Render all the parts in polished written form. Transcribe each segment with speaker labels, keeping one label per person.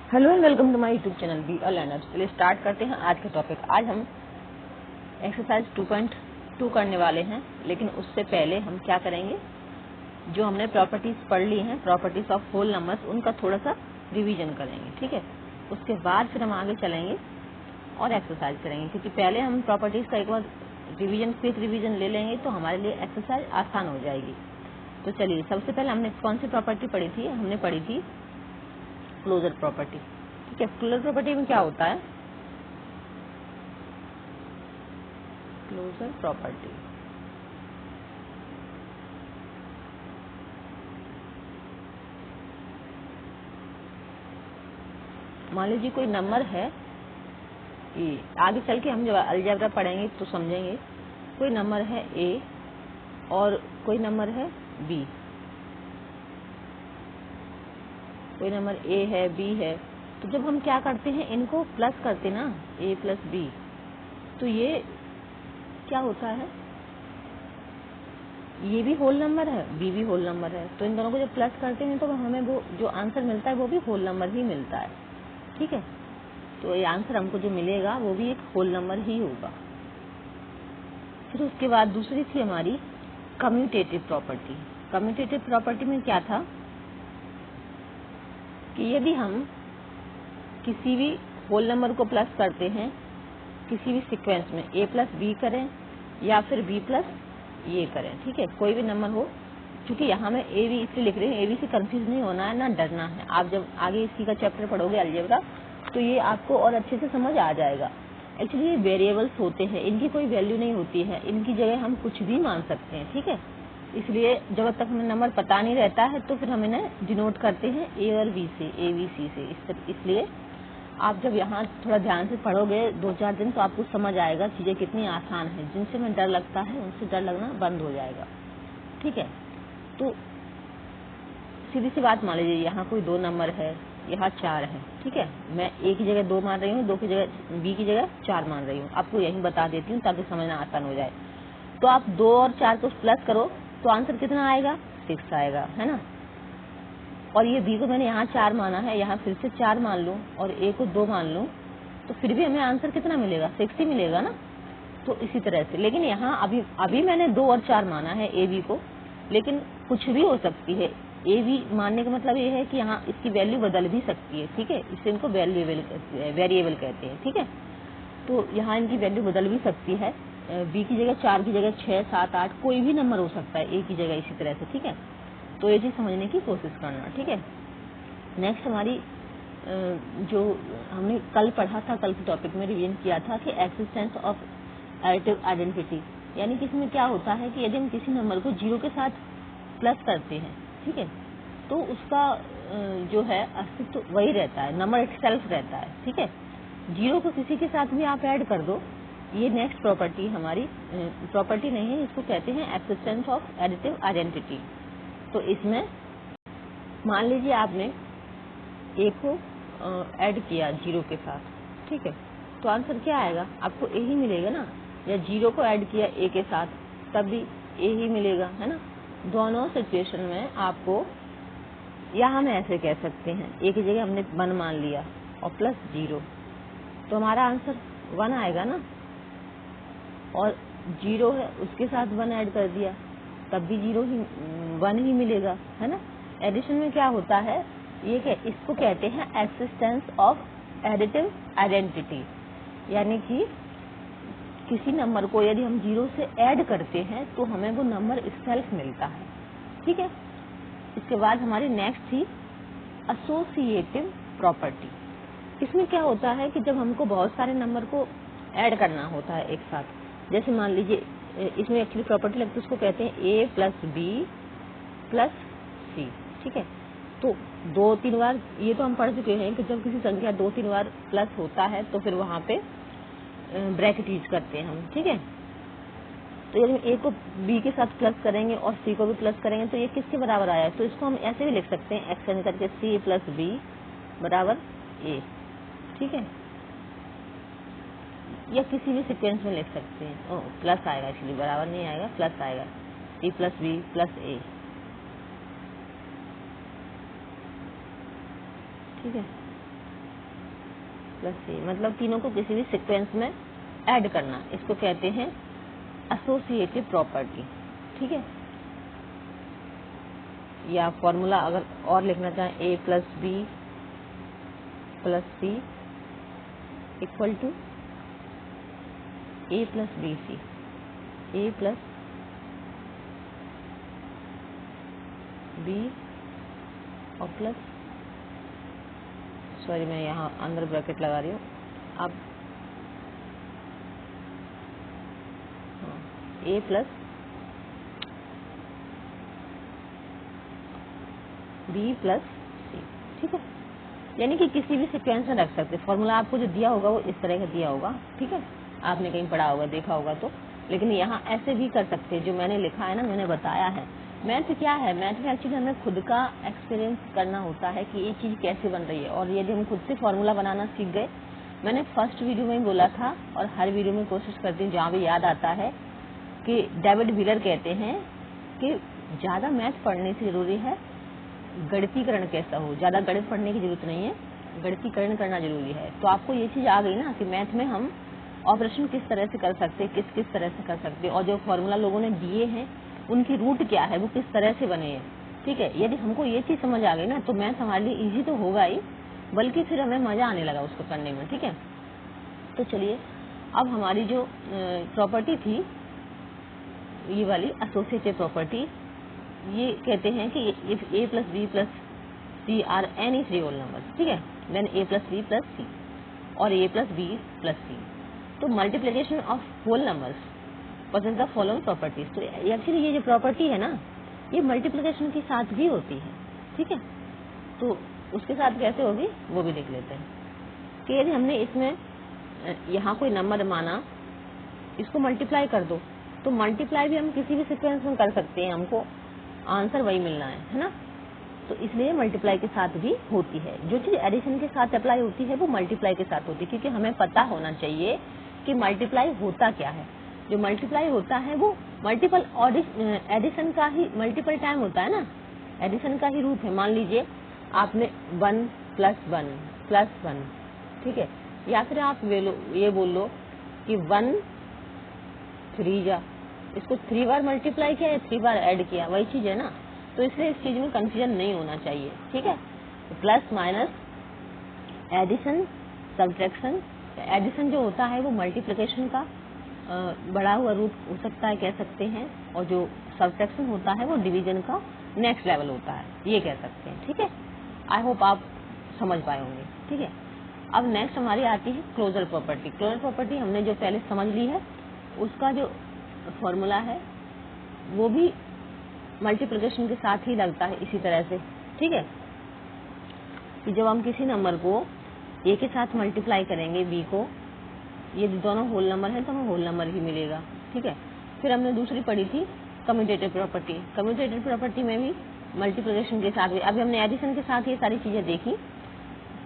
Speaker 1: Hello and welcome to my YouTube channel be a learner. चलिए start करते हैं आज का टॉपिक। आज हम एक्सरसाइज 2.2 करने वाले हैं, लेकिन उससे पहले हम क्या करेंगे, जो हमने प्रॉपर्टीज पढ़ ली हैं, प्रॉपर्टीज ऑफ होल नंबर्स, उनका थोड़ा सा रिवीजन करेंगे। ठीक है, उसके बाद फिर हम आगे चलेंगे और एक्सरसाइज करेंगे, क्योंकि पहले हम प्रॉपर्टीज का एक बार क्विक रिविजन ले लेंगे तो हमारे लिए एक्सरसाइज आसान हो जाएगी। तो चलिए, सबसे पहले हमने कौन सी प्रॉपर्टी पढ़ी थी? हमने पढ़ी थी क्लोजर प्रॉपर्टी। ठीक है, क्लोजर प्रॉपर्टी में क्या होता है? क्लोजर प्रॉपर्टी मान लीजिए कोई नंबर है, ये आगे चल के हम जब अलजेब्रा पढ़ेंगे तो समझेंगे। कोई नंबर है ए और कोई नंबर है बी, कोई नंबर ए है, बी है, तो जब हम क्या करते हैं, इनको प्लस करते ना, ए प्लस बी, तो ये क्या होता है, ये भी होल नंबर है, बी भी होल नंबर है, तो इन दोनों को जब प्लस करते हैं तो हमें वो जो आंसर मिलता है वो भी होल नंबर ही मिलता है। ठीक है, तो ये आंसर हमको जो मिलेगा वो भी एक होल नंबर ही होगा। फिर उसके बाद दूसरी थी हमारी कम्यूटेटिव प्रॉपर्टी। कम्यूटेटिव प्रॉपर्टी में क्या था कि यदि हम किसी भी होल नंबर को प्लस करते हैं किसी भी सीक्वेंस में, ए प्लस बी करें या फिर बी प्लस ये करें, ठीक है, कोई भी नंबर हो, क्योंकि यहाँ मैं ए बी इसलिए लिख रही हूँ, ए बी से कंफ्यूज नहीं होना है, ना डरना है। आप जब आगे इसी का चैप्टर पढ़ोगे अलजेब्रा, तो ये आपको और अच्छे से समझ आ जाएगा। एक्चुअली ये वेरिएबल्स होते हैं, इनकी कोई वैल्यू नहीं होती है, इनकी जगह हम कुछ भी मान सकते हैं। ठीक है, इसलिए जब तक हमें नंबर पता नहीं रहता है तो फिर हम इन्हें डिनोट करते हैं ए और बी से, ए बी सी से। इसलिए आप जब यहाँ थोड़ा ध्यान से पढ़ोगे 2-4 दिन, तो आपको समझ आएगा चीजें कितनी आसान है। जिनसे हमें डर लगता है उनसे डर लगना बंद हो जाएगा। ठीक है, तो सीधी सी बात मान लीजिए, यहाँ कोई 2 नंबर है, यहाँ 4 है। ठीक है, मैं ए की जगह 2 मान रही हूँ, 2 की जगह बी की जगह 4 मान रही हूँ। आपको यही बता देती हूँ ताकि समझना आसान हो जाए। तो आप 2 और 4 को प्लस करो तो आंसर कितना आएगा? 6 आएगा, है ना। और ये बी को मैंने यहाँ 4 माना है, यहाँ फिर से 4 मान लूँ और ए को 2 मान लूँ, तो फिर भी हमें आंसर कितना मिलेगा? 6 ही मिलेगा ना। तो इसी तरह से, लेकिन यहाँ अभी मैंने 2 और 4 माना है ए बी को, लेकिन कुछ भी हो सकती है। ए बी मानने का मतलब ये है कि यहाँ इसकी वैल्यू बदल भी सकती है। ठीक है, इससे इनको वेरिएबल कहते हैं। ठीक है, तो यहाँ इनकी वैल्यू बदल भी सकती है। बी की जगह 4 की जगह 6, 7, 8 कोई भी नंबर हो सकता है ए की जगह, इसी तरह से। ठीक है, तो ये चीज समझने की कोशिश करना। ठीक है, नेक्स्ट हमारी जो हमने कल पढ़ा था, कल के टॉपिक में रिवीजन किया था कि एक्सिस्टेंस ऑफ एडिटिव आइडेंटिटी, यानी कि इसमें क्या होता है कि यदि हम किसी नंबर को 0 के साथ प्लस करते हैं, ठीक है, तो उसका जो है अस्तित्व वही रहता है, नंबर इटसेल्फ रहता है। ठीक है, 0 को किसी के साथ भी आप ऐड कर दो, ये नेक्स्ट प्रॉपर्टी हमारी प्रॉपर्टी नहीं है, इसको कहते हैं एक्सिस्टेंस ऑफ एडिटिव आइडेंटिटी। तो इसमें मान लीजिए आपने ए को ऐड किया 0 के साथ, ठीक है, तो आंसर क्या आएगा? आपको ए ही मिलेगा ना। या 0 को ऐड किया ए के साथ, तब भी ए ही मिलेगा, है ना। दोनों सिचुएशन में आपको, या हम ऐसे कह सकते हैं, ए की जगह हमने 1 मान लिया और प्लस 0, तो हमारा आंसर 1 आएगा ना। और 0 है, उसके साथ 1 ऐड कर दिया, तब भी 1 ही मिलेगा, है ना। एडिशन में क्या होता है, ये इसको कहते हैं एक्सिस्टेंस ऑफ एडिटिव आइडेंटिटी, यानी कि किसी नंबर को यदि हम 0 से ऐड करते हैं तो हमें वो नंबर इटसेल्फ मिलता है। ठीक है, इसके बाद हमारी नेक्स्ट थी एसोसिएटिव प्रॉपर्टी। इसमें क्या होता है कि जब हमको बहुत सारे नंबर को ऐड करना होता है एक साथ, जैसे मान लीजिए इसमें एक्चुअली प्रॉपर्टी लगती है, उसको कहते हैं ए प्लस बी प्लस सी। ठीक है, तो 2-3 बार ये तो हम पढ़ चुके हैं कि जब किसी संख्या 2-3 बार प्लस होता है तो फिर वहां पे ब्रैकेट यूज करते हैं हम। ठीक है, तो यदि ए को बी के साथ प्लस करेंगे और सी को भी प्लस करेंगे तो ये किसके बराबर आया है? तो इसको हम ऐसे भी लिख सकते हैं, एक्सटेंड करके सी प्लस बी बराबर ए। ठीक है, या किसी भी सीक्वेंस में लिख सकते हैं। प्लस आएगा, एक्चुअली बराबर नहीं आएगा, प्लस आएगा, सी प्लस बी प्लस ए। ठीक है, प्लस सी, मतलब तीनों को किसी भी सीक्वेंस में ऐड करना, इसको कहते हैं एसोसिएटिव प्रॉपर्टी। ठीक है, या फॉर्मूला अगर और लिखना चाहें, A plus B plus C equal to A plus B C, A plus B और प्लस, सॉरी मैं यहाँ अंदर ब्रैकेट लगा रही हूँ, अब A plus B plus C. ठीक है, यानी कि किसी भी सीक्वेंस में रख सकते। फॉर्मूला आपको जो दिया होगा वो इस तरह का दिया होगा। ठीक है, आपने कहीं पढ़ा होगा, देखा होगा तो, लेकिन यहाँ ऐसे भी कर सकते हैं। जो मैंने लिखा है ना, मैंने बताया है। मैथ क्या है, मैथ में एक्चुअली हमें खुद का एक्सपीरियंस करना होता है कि ये चीज़ कैसे बन रही है। और यदि हम खुद से फॉर्मूला बनाना सीख गए, मैंने फर्स्ट वीडियो में बोला था और हर वीडियो में कोशिश करती हूँ जहाँ भी याद आता है, कि डेविड व्हीलर कहते हैं कि ज़्यादा मैथ पढ़ने से जरूरी है गणितीकरण कैसा हो। ज़्यादा गणित पढ़ने की जरूरत नहीं है, गणितीकरण करना जरूरी है। तो आपको ये चीज़ आ गई ना कि मैथ में हम ऑपरेशन किस तरह से कर सकते हैं, किस किस तरह से कर सकते हैं, और जो फॉर्मूला लोगों ने दिए हैं उनकी रूट क्या है, वो किस तरह से बने हैं। ठीक है, यदि हमको ये चीज़ समझ आ गई ना, तो मैथ हमारे लिए ईजी तो होगा ही, बल्कि फिर हमें मज़ा आने लगा उसको करने में। ठीक है, तो चलिए अब हमारी जो प्रॉपर्टी थी, ये वाली एसोसिएटिव प्रॉपर्टी, ये कहते हैं कि if A plus B plus C are any three whole numbers, ठीक है, then A plus B plus C और A plus B plus C, तो multiplication of whole numbers possess the following properties. तो actually ये जो property है ना, ये मल्टीप्लिकेशन के साथ भी होती है। ठीक है, तो उसके साथ कैसे होगी वो भी देख लेते हैं। कि यदि हमने इसमें यहाँ कोई नंबर माना, इसको मल्टीप्लाई कर दो, तो मल्टीप्लाई भी हम किसी भी सीक्वेंस में कर सकते हैं, हमको आंसर वही मिलना है ना। तो इसलिए मल्टीप्लाई के साथ भी होती है। जो चीज एडिशन के साथ अप्लाई होती है वो मल्टीप्लाई के साथ होती है, क्योंकि हमें पता होना चाहिए कि मल्टीप्लाई होता क्या है। जो मल्टीप्लाई होता है वो मल्टीपल एडिशन का ही मल्टीपल टाइम होता है ना, एडिशन का ही रूप है। मान लीजिए आपने 1 + 1 + 1, ठीक है, या फिर आप ये बोल लो कि 1 3 जा, इसको 3 बार मल्टीप्लाई किया या 3 बार ऐड किया, वही चीज है ना। तो इसलिए इस चीज में कंफ्यूजन नहीं होना चाहिए। ठीक है, plus minus, addition, subtraction. Addition जो होता है वो मल्टीप्लिकेशन का बढ़ा हुआ रूप हो सकता है, कह सकते हैं, और जो सब्ट्रैक्शन होता है वो डिवीजन का नेक्स्ट लेवल होता है, ये कह सकते हैं। ठीक है, आई होप आप समझ पाए होंगे। ठीक है, अब नेक्स्ट हमारी आती है क्लोजर प्रॉपर्टी। क्लोजर प्रॉपर्टी हमने जो पहले समझ ली है, उसका जो फॉर्मूला है वो भी मल्टीप्लिकेशन के साथ ही लगता है इसी तरह से। ठीक है, कि जब हम किसी नंबर को ए के साथ मल्टीप्लाई करेंगे, बी को, ये दोनों होल नंबर है तो हमें होल नंबर ही मिलेगा। ठीक है, फिर हमने दूसरी पढ़ी थी कम्यूटेटिव प्रॉपर्टी। कम्यूटेटिव प्रॉपर्टी में भी मल्टीप्लिकेशन के साथ भी, अभी हमने एडिशन के साथ ये सारी चीजें देखी,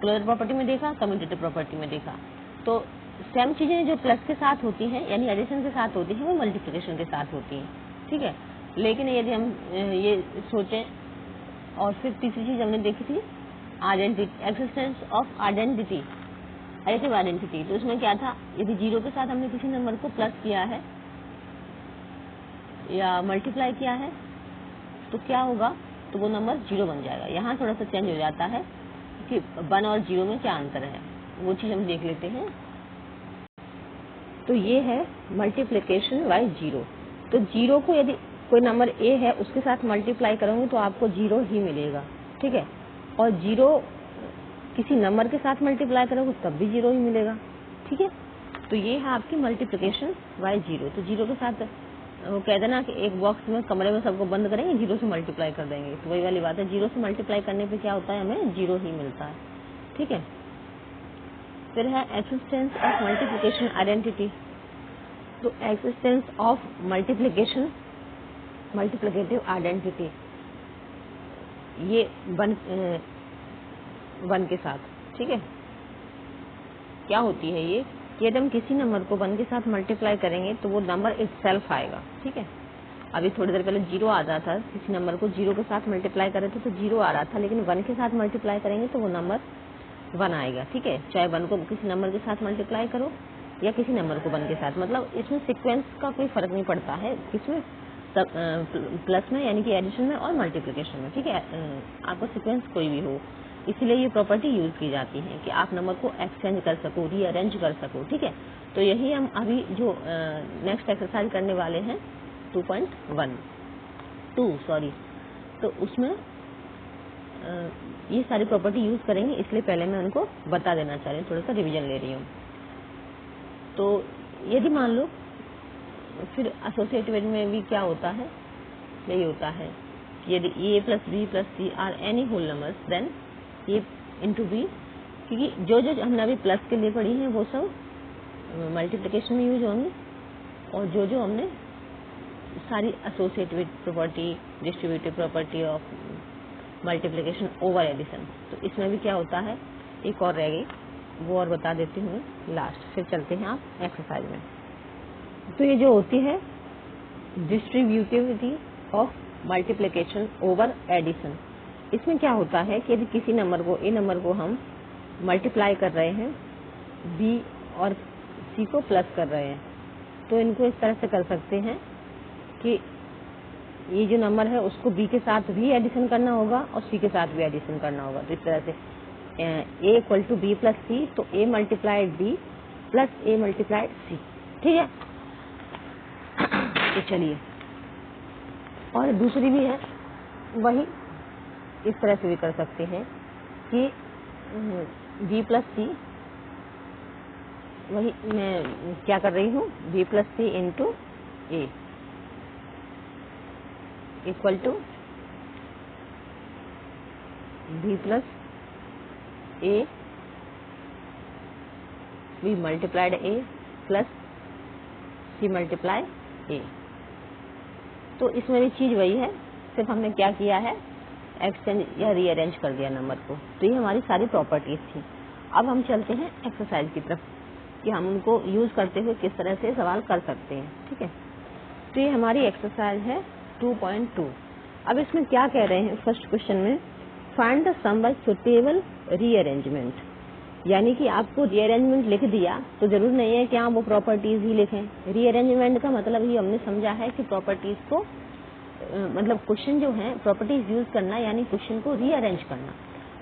Speaker 1: क्लोजर प्रॉपर्टी में देखा, कम्यूटेटिव प्रॉपर्टी में देखा। तो सेम चीजें जो प्लस के साथ होती हैं, यानी एडिशन के साथ होती हैं, वो मल्टीप्लिकेशन के साथ होती हैं। ठीक है, लेकिन यदि हम ये सोचें, और फिर तीसरी चीज हमने देखी थी identity, existence of identity, additive identity. तो उसमें क्या था, यदि 0 के साथ हमने किसी नंबर को प्लस किया है या मल्टीप्लाई किया है तो क्या होगा, तो वो नंबर 0 बन जाएगा। यहाँ थोड़ा सा चेंज हो जाता है कि 1 और 0 में क्या अंतर है, वो चीज हम देख लेते हैं। तो ये है मल्टीप्लिकेशन बाय 0। तो 0 को यदि कोई नंबर ए है उसके साथ मल्टीप्लाई करोगे तो आपको 0 ही मिलेगा। ठीक है, और 0 किसी नंबर के साथ मल्टीप्लाई करोगे तब भी 0 ही मिलेगा। ठीक है, तो ये है आपकी मल्टीप्लिकेशन बाय 0। तो 0 के साथ वो कहते ना कि एक बॉक्स में कमरे में सबको बंद करेंगे, 0 से मल्टीप्लाई कर देंगे, तो वही वाली बात है। 0 से मल्टीप्लाई करने पे क्या होता है, हमें 0 ही मिलता है। ठीक है, फिर है एक्सिस्टेंस ऑफ मल्टीप्लिकेशन आइडेंटिटी। तो existence of multiplication multiplicative identity, ये 1 के साथ। ठीक है, क्या होती है ये, यदि हम किसी नंबर को 1 के साथ मल्टीप्लाई करेंगे तो वो नंबर इटसेल्फ आएगा। ठीक है, अभी थोड़ी देर पहले 0 आ रहा था, किसी नंबर को 0 के साथ मल्टीप्लाई करे थे तो 0 आ रहा था, लेकिन 1 के साथ मल्टीप्लाई करेंगे तो वो नंबर 1 आएगा, ठीक है। चाहे 1 को किसी नंबर के साथ मल्टीप्लाई करो या किसी नंबर को 1 के साथ, मतलब इसमें सीक्वेंस का कोई फर्क नहीं पड़ता है, किसमें प्लस में यानी कि एडिशन में और मल्टीप्लिकेशन में, ठीक है। आपको सीक्वेंस कोई भी हो, इसीलिए ये प्रॉपर्टी यूज की जाती है कि आप नंबर को एक्सचेंज कर सको, रीअरेंज कर सको, ठीक है। तो यही हम अभी जो नेक्स्ट एक्सरसाइज करने वाले हैं 2.2 सॉरी, तो उसमें ये सारी प्रॉपर्टी यूज करेंगे, इसलिए पहले मैं उनको बता देना चाह रही हूँ, थोड़ा सा रिवीजन ले रही हूँ। तो यदि मान लो फिर एसोसिएटिव में भी क्या होता है, यही होता है कि यदि A plus B plus C are any whole numbers then A into B, क्योंकि जो जो हमने अभी प्लस के लिए पढ़ी हैं वो सब मल्टीप्लिकेशन में यूज होंगी, और जो जो हमने सारी associative property, distributive property of multiplication over addition, तो इसमें भी क्या होता है, एक और रह गई वो और बता देती हूँ लास्ट, फिर चलते हैं आप एक्सरसाइज में। तो ये जो होती है distributivity of multiplication over addition, इसमें क्या होता है कि यदि किसी नंबर को, ए नंबर को हम मल्टीप्लाई कर रहे हैं, बी और सी को प्लस कर रहे हैं, तो इनको इस तरह से कर सकते हैं कि ये जो नंबर है उसको बी के साथ भी एडिशन करना होगा और सी के साथ भी एडिशन करना होगा। तो इस तरह से ए equal to B plus C, तो ए मल्टीप्लाइड बी प्लस ए मल्टीप्लाइड सी, ठीक है। तो चलिए, और दूसरी भी है, वही इस तरह से भी कर सकते हैं कि बी प्लस सी, वही मैं क्या कर रही हूँ, B plus C into A equal to B plus A, B multiplied A plus C multiply A. तो इसमें भी चीज वही है, सिर्फ हमने क्या किया है, एक्सचेंज या रीअरेंज कर दिया नंबर को। तो ये हमारी सारी प्रॉपर्टीज थी। अब हम चलते हैं एक्सरसाइज की तरफ कि हम उनको यूज करते हुए किस तरह से सवाल कर सकते हैं, ठीक है। तो ये हमारी एक्सरसाइज है 2.2। अब इसमें क्या कह रहे हैं, फर्स्ट क्वेश्चन में find the sum by suitable rearrangement, यानी कि आपको रीअरेंजमेंट लिख दिया तो जरूर नहीं है कि आप वो प्रॉपर्टीज ही लिखें। रीअरेंजमेंट का मतलब ही हमने समझा है कि प्रॉपर्टीज को मतलब क्वेश्चन जो है प्रॉपर्टीज यूज करना, यानी क्वेश्चन को रीअरेंज करना।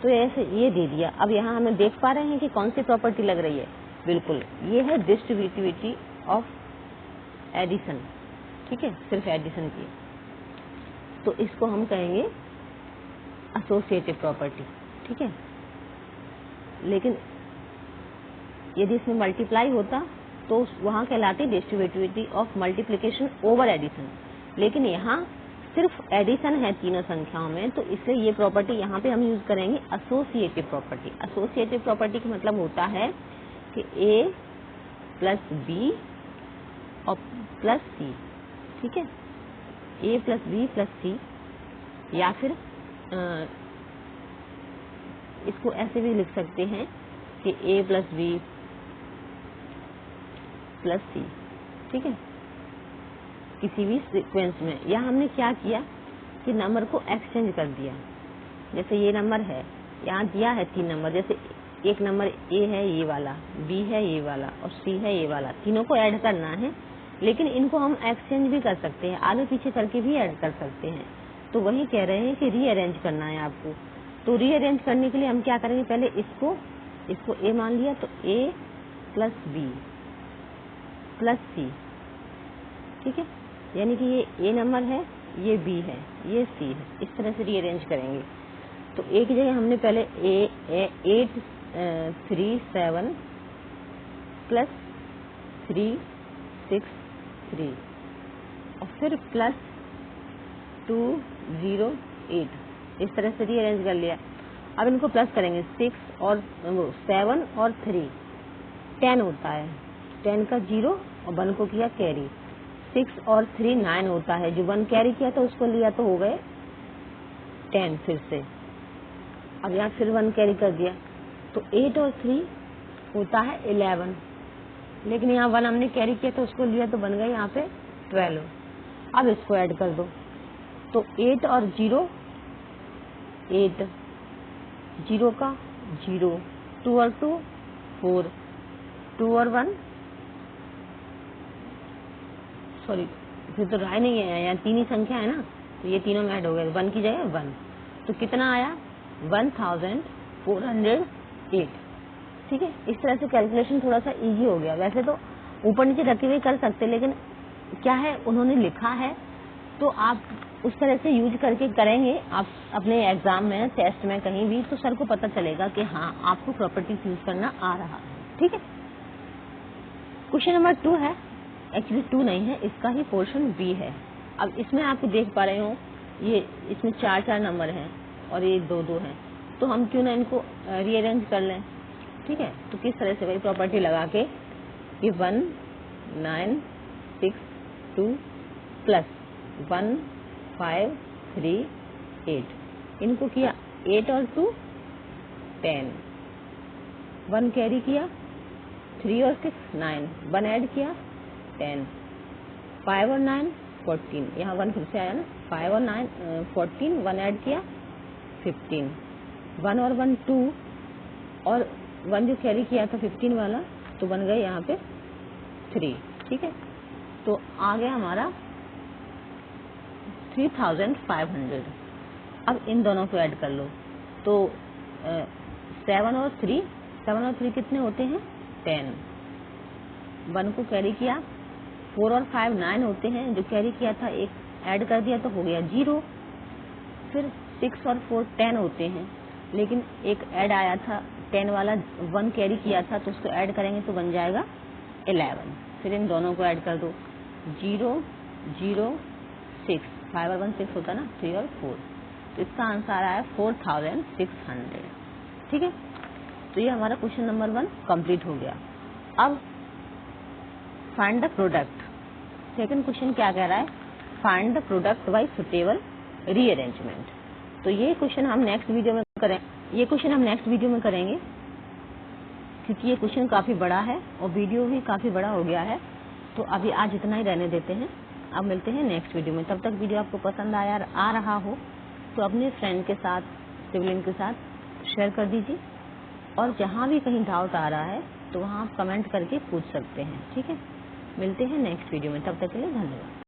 Speaker 1: तो ऐसे ये दे दिया। अब यहाँ हम देख पा रहे हैं कि कौन सी प्रॉपर्टी लग रही है, बिल्कुल ये है डिस्ट्रीब्यूटिविटी ऑफ एडिशन, ठीक है, सिर्फ एडिशन की। तो इसको हम कहेंगे एसोसिएटिव प्रॉपर्टी, ठीक है। लेकिन यदि इसमें मल्टीप्लाई होता तो वहां कहलाती distributivity of multiplication over addition, लेकिन यहाँ सिर्फ एडिशन है तीनों संख्याओं में, तो इसलिए ये प्रॉपर्टी यहाँ पे हम यूज करेंगे एसोसिएटिव प्रॉपर्टी। एसोसिएटिव प्रॉपर्टी का मतलब होता है कि ए प्लस बी और प्लस सी, ठीक है, ए प्लस बी प्लस सी, या फिर इसको ऐसे भी लिख सकते हैं कि ए प्लस बी प्लस सी, ठीक है, किसी भी सीक्वेंस में। या हमने क्या किया कि नंबर को एक्सचेंज कर दिया, जैसे ये नंबर है, यहाँ दिया है 3 नंबर, जैसे एक नंबर ए है ये वाला, बी है ये वाला और सी है ये वाला, तीनों को ऐड करना है, लेकिन इनको हम एक्सचेंज भी कर सकते हैं, आगे पीछे करके भी ऐड कर सकते हैं। तो वही कह रहे हैं कि रीअरेंज करना है आपको। तो रीअरेंज करने के लिए हम क्या करेंगे, पहले इसको ए मान लिया, तो ए प्लस बी प्लस सी, ठीक है, यानी कि ये ए नंबर है, ये बी है, ये सी है, इस तरह से रीअरेंज करेंगे। तो एक जगह हमने पहले 8 3 7 प्लस 3 6 3 और फिर प्लस 2 0 8, इस तरह से रीअरेंज कर लिया। अब इनको प्लस करेंगे, 6 और 7 और 3 10 होता है, 10 का 0 और 1 को किया कैरी, 6 और 3 9 होता है, जो 1 कैरी किया था उसको लिया तो हो गए 10 फिर से। अब यहाँ फिर 1 कैरी कर दिया, तो 8 और 3 होता है 11, लेकिन यहाँ 1 हमने कैरी किया तो उसको लिया तो बन गए यहाँ पे 12। अब इसको ऐड कर दो, तो 8 और 0 8, 0 का 0 2 और 2 4, 2 और 1 सॉरी फिर तो राय नहीं है, यहाँ 3 ही संख्या है ना, तो ये तीनों में ऐड हो गए, 1 की जगह 1, तो कितना आया 1408। ठीक है, इस तरह से कैलकुलेशन थोड़ा सा इजी हो गया। वैसे तो ऊपर नीचे रखे हुए कर सकते, लेकिन क्या है उन्होंने लिखा है तो आप उस तरह से यूज करके करेंगे आप अपने एग्जाम में, टेस्ट में, कहीं भी, तो सर को पता चलेगा कि हाँ आपको प्रॉपर्टीज यूज करना आ रहा है। ठीक है, क्वेश्चन नंबर 2 है, एक्चुअली 2 नहीं है, इसका ही पोर्शन बी है। अब इसमें आप देख पा रहे हो ये इसमें 4 नंबर हैं और ये 2 हैं, तो हम क्यों ना इनको रीअरेंज कर लें। ठीक है, तो किस तरह से वही प्रॉपर्टी लगा के ये 1 9 6 2 प्लस 1 5 3 8, इनको किया 8 और 2 10, 1 कैरी किया, 3 और 6 9, 1 ऐड किया 10, 5 और 9 14, यहाँ 1 फिर से आया ना, 5 और 9 14, 1 ऐड किया 15, 1 और 1 2 और 1 जो कैरी किया था 15 वाला, तो बन गए यहाँ पे 3। ठीक है, तो आ गया हमारा 3500। अब इन दोनों को ऐड कर लो, तो 7 और 3 कितने होते हैं 10, 1 को कैरी किया, 4 और 5 9 होते हैं, जो कैरी किया था एक ऐड कर दिया तो हो गया 0, फिर 6 और 4 10 होते हैं, लेकिन एक ऐड आया था 10 वाला, 1 कैरी किया था तो उसको ऐड करेंगे तो बन जाएगा 11, फिर इन दोनों को ऐड कर दो 0 0 6, 5 और 1 6 होता ना, 3 और 4, तो इसका आंसर आया है 4600। ठीक है, तो ये हमारा क्वेश्चन नंबर 1 कंप्लीट हो गया। अब find the product, second question क्या कह रहा है, find the product bye suitable rearrangement. तो ये क्वेश्चन हम नेक्स्ट वीडियो में करेंगे, क्योंकि ये क्वेश्चन काफी बड़ा है और वीडियो भी काफी बड़ा हो गया है, तो अभी आज इतना ही रहने देते हैं। अब मिलते हैं नेक्स्ट वीडियो में। तब तक वीडियो आपको पसंद आ रहा हो तो अपने फ्रेंड के साथ, सिबलिंग के साथ शेयर कर दीजिए, और जहाँ भी कहीं डाउट आ रहा है तो वहाँ आप कमेंट करके पूछ सकते हैं। ठीक है, मिलते हैं नेक्स्ट वीडियो में, तब तक के लिए धन्यवाद।